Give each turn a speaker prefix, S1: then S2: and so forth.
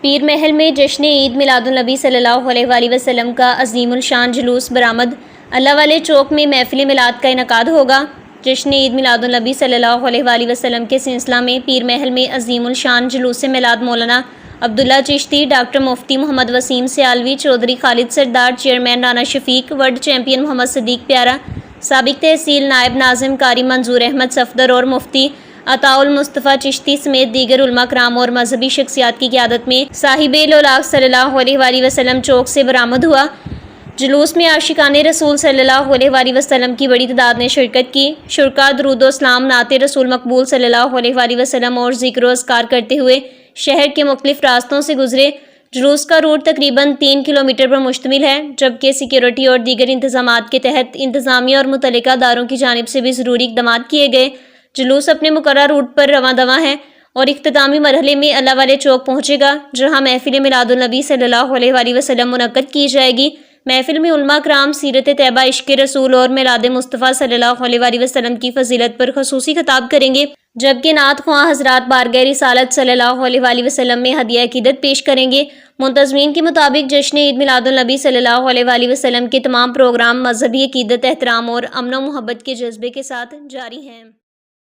S1: پیر محل میں جشن عید میلاد النبی صلی اللہ علیہ وآلہ وسلم کا عظیم الشان جلوس برآمد۔ اللہ والے چوک میں محفل میلاد کا انعقاد ہوگا۔ جشن عید میلاد النبی صلی اللہ علیہ وآلہ وسلم کے سلسلہ میں پیر محل میں عظیم الشان جلوس میلاد مولانا عبداللہ چشتی، ڈاکٹر مفتی محمد وسیم سیالوی، چودھری خالد سردار، چیئرمین رانا شفیق، ورلڈ چیمپئن محمد صدیق پیارا، سابق تحصیل نائب ناظم قاری منظور احمد صفدر اور مفتی عطاء المصطفیٰ چشتی سمیت دیگر علماء کرام اور مذہبی شخصیات کی قیادت میں صاحب لولاق صلی اللہ علیہ وآلہ وسلم چوک سے برآمد ہوا۔ جلوس میں عاشقان رسول صلی اللہ علیہ وآلہ وسلم کی بڑی تعداد نے شرکت کی۔ شرکاء درود و اسلام، نعت رسول مقبول صلی اللہ علیہ وآلہ وسلم اور ذکر و اذکار کرتے ہوئے شہر کے مختلف راستوں سے گزرے۔ جلوس کا روٹ تقریباً 3 کلومیٹر پر مشتمل ہے، جبکہ سیکیورٹی اور دیگر انتظامات کے تحت انتظامیہ اور متعلقہ اداروں کی جانب سے بھی ضروری اقدامات کیے گئے۔ جلوس اپنے مقررہ روٹ پر رواں دواں ہے اور اختتامی مرحلے میں اللہ والے چوک پہنچے گا، جہاں محفل میلاد النبی صلی اللہ علیہ وآلہ وسلم منعقد کی جائے گی۔ محفل میں علماء کرام سیرت طیبہ، عشق رسول اور میلاد مصطفیٰ صلی اللہ علیہ وآلہ وسلم کی فضیلت پر خصوصی خطاب کریں گے، جبکہ نعت خواں حضرات بارگاہ رسالت صلی اللہ علیہ وآلہ وسلم میں ہدیہ عقیدت پیش کریں گے۔ منتظمین کے مطابق جشن عید میلاد النبی صلی اللہ علیہ وآلہ وسلم کے تمام پروگرام مذہبی عقیدت، احترام اور امن و محبت کے جذبے کے ساتھ جاری ہیں۔